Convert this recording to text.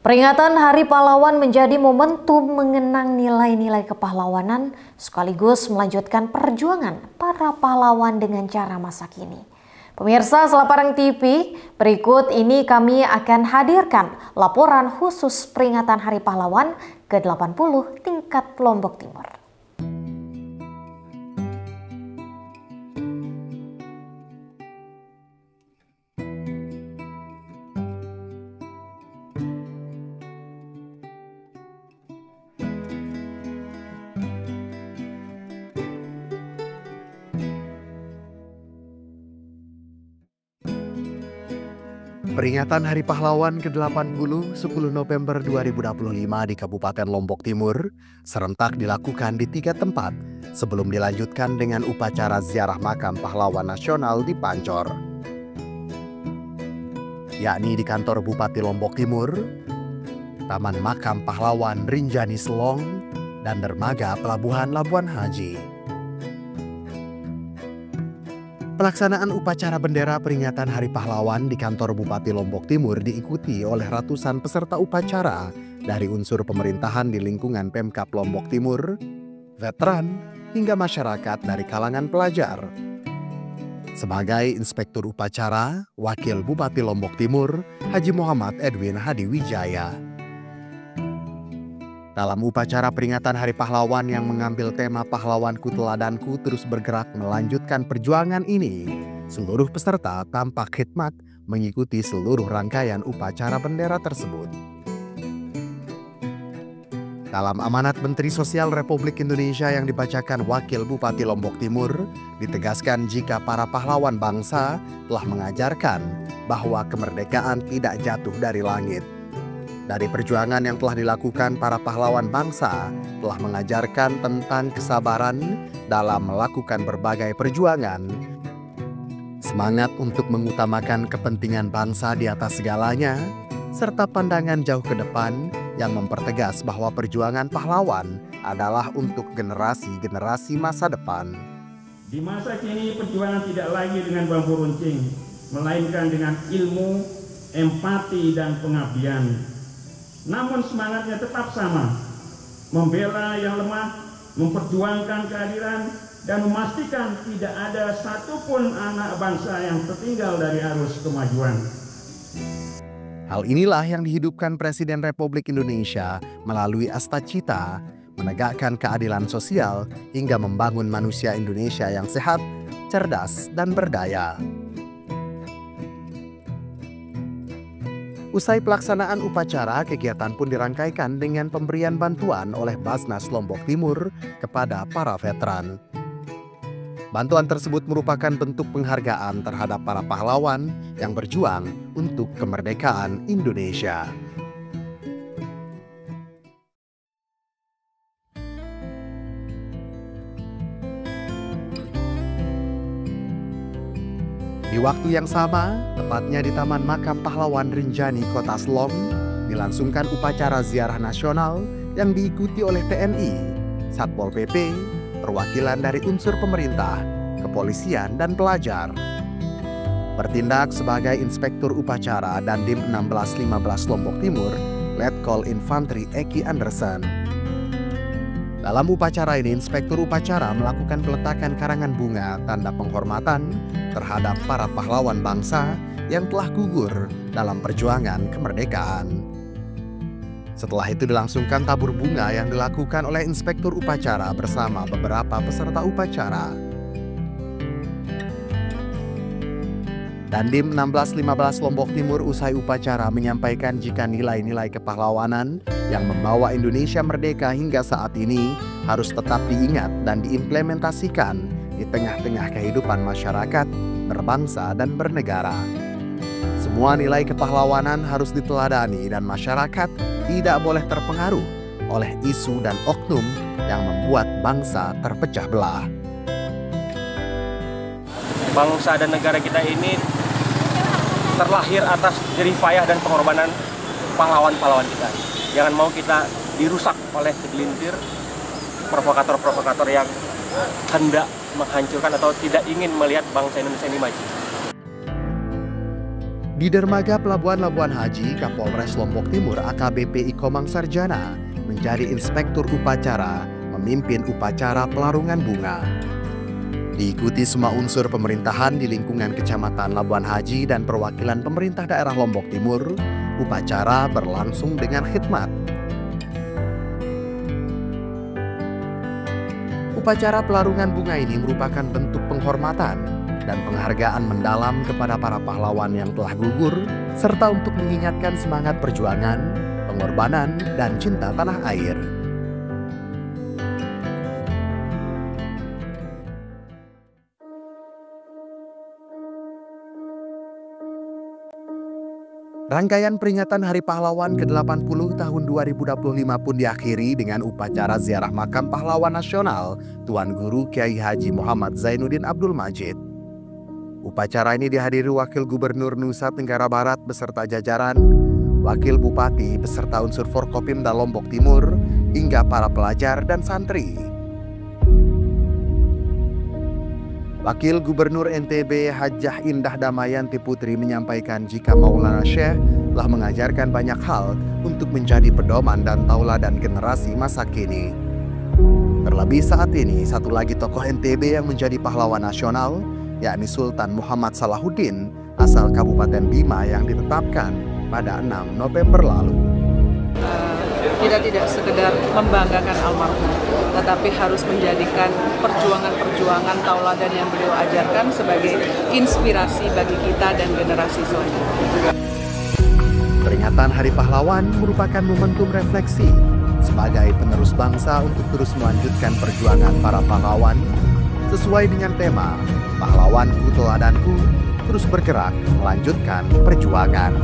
Peringatan Hari Pahlawan menjadi momentum mengenang nilai-nilai kepahlawanan sekaligus melanjutkan perjuangan para pahlawan dengan cara masa kini. Pemirsa Selaparang TV, berikut ini kami akan hadirkan laporan khusus peringatan Hari Pahlawan ke-80 tingkat Lombok Timur. Peringatan Hari Pahlawan ke-80 10 November 2025 di Kabupaten Lombok Timur serentak dilakukan di 3 tempat sebelum dilanjutkan dengan upacara ziarah makam pahlawan nasional di Pancor, yakni di kantor Bupati Lombok Timur, Taman Makam Pahlawan Rinjani Selong, dan Dermaga Pelabuhan Labuan Haji. Pelaksanaan upacara bendera peringatan Hari Pahlawan di kantor Bupati Lombok Timur diikuti oleh ratusan peserta upacara dari unsur pemerintahan di lingkungan Pemkab Lombok Timur, veteran, hingga masyarakat dari kalangan pelajar. Sebagai Inspektur Upacara, Wakil Bupati Lombok Timur, Haji Muhammad Edwin Hadiwijaya. Dalam upacara peringatan Hari Pahlawan yang mengambil tema Pahlawanku Teladanku terus bergerak melanjutkan perjuangan ini, seluruh peserta tampak khidmat mengikuti seluruh rangkaian upacara bendera tersebut. Dalam amanat Menteri Sosial Republik Indonesia yang dibacakan Wakil Bupati Lombok Timur, ditegaskan jika para pahlawan bangsa telah mengajarkan bahwa kemerdekaan tidak jatuh dari langit. Dari perjuangan yang telah dilakukan para pahlawan bangsa telah mengajarkan tentang kesabaran dalam melakukan berbagai perjuangan, semangat untuk mengutamakan kepentingan bangsa di atas segalanya, serta pandangan jauh ke depan yang mempertegas bahwa perjuangan pahlawan adalah untuk generasi-generasi masa depan. Di masa kini perjuangan tidak lagi dengan bambu runcing, melainkan dengan ilmu, empati, dan pengabdian. Namun semangatnya tetap sama, membela yang lemah, memperjuangkan keadilan, dan memastikan tidak ada satupun anak bangsa yang tertinggal dari arus kemajuan. Hal inilah yang dihidupkan Presiden Republik Indonesia melalui Astacita, menegakkan keadilan sosial hingga membangun manusia Indonesia yang sehat, cerdas, dan berdaya. Usai pelaksanaan upacara, kegiatan pun dirangkaikan dengan pemberian bantuan oleh Basnas Lombok Timur kepada para veteran. Bantuan tersebut merupakan bentuk penghargaan terhadap para pahlawan yang berjuang untuk kemerdekaan Indonesia. Di waktu yang sama, tepatnya di Taman Makam Pahlawan Rinjani, Kota Selong, dilangsungkan upacara ziarah nasional yang diikuti oleh TNI, Satpol PP, perwakilan dari unsur pemerintah, kepolisian, dan pelajar. Bertindak sebagai Inspektur Upacara Dandim 1615 Lombok Timur, Letkol Infantri Eki Anderson. Dalam upacara ini, Inspektur Upacara melakukan peletakan karangan bunga tanda penghormatan terhadap para pahlawan bangsa yang telah gugur dalam perjuangan kemerdekaan. Setelah itu dilangsungkan tabur bunga yang dilakukan oleh Inspektur Upacara bersama beberapa peserta upacara. Dandim 1615 Lombok Timur usai upacara menyampaikan jika nilai-nilai kepahlawanan yang membawa Indonesia merdeka hingga saat ini harus tetap diingat dan diimplementasikan di tengah-tengah kehidupan masyarakat, berbangsa, dan bernegara. Semua nilai kepahlawanan harus diteladani dan masyarakat tidak boleh terpengaruh oleh isu dan oknum yang membuat bangsa terpecah belah. Bangsa dan negara kita ini terlahir atas jerih payah dan pengorbanan pahlawan-pahlawan kita. Jangan mau kita dirusak oleh segelintir provokator-provokator yang hendak menghancurkan atau tidak ingin melihat bangsa Indonesia ini maju. Di dermaga Pelabuhan Labuan Haji, Kapolres Lombok Timur AKBP Ikomang Sarjana menjadi inspektur upacara, memimpin upacara pelarungan bunga. Diikuti semua unsur pemerintahan di lingkungan Kecamatan Labuan Haji dan perwakilan pemerintah daerah Lombok Timur, upacara berlangsung dengan khidmat. Upacara pelarungan bunga ini merupakan bentuk penghormatan dan penghargaan mendalam kepada para pahlawan yang telah gugur, serta untuk mengingatkan semangat perjuangan, pengorbanan, dan cinta tanah air. Rangkaian peringatan Hari Pahlawan ke-80 tahun 2025 pun diakhiri dengan upacara ziarah makam pahlawan nasional Tuan Guru Kiai Haji Muhammad Zainuddin Abdul Majid. Upacara ini dihadiri Wakil Gubernur Nusa Tenggara Barat beserta jajaran, Wakil Bupati beserta unsur Forkopimda Lombok Timur, hingga para pelajar dan santri. Wakil Gubernur NTB Hajah Indah Damayanti Putri menyampaikan jika Maulana Syekh telah mengajarkan banyak hal untuk menjadi pedoman dan tauladan generasi masa kini. Terlebih saat ini, satu lagi tokoh NTB yang menjadi pahlawan nasional, yakni Sultan Muhammad Salahuddin, asal Kabupaten Bima yang ditetapkan pada 6 November lalu. Kita tidak sekedar membanggakan almarhum, tetapi harus menjadikan perjuangan-perjuangan tauladan yang beliau ajarkan sebagai inspirasi bagi kita dan generasi selanjutnya. Peringatan Hari Pahlawan merupakan momentum refleksi sebagai penerus bangsa untuk terus melanjutkan perjuangan para pahlawan sesuai dengan tema Pahlawanku Teladanku, terus bergerak melanjutkan perjuangan.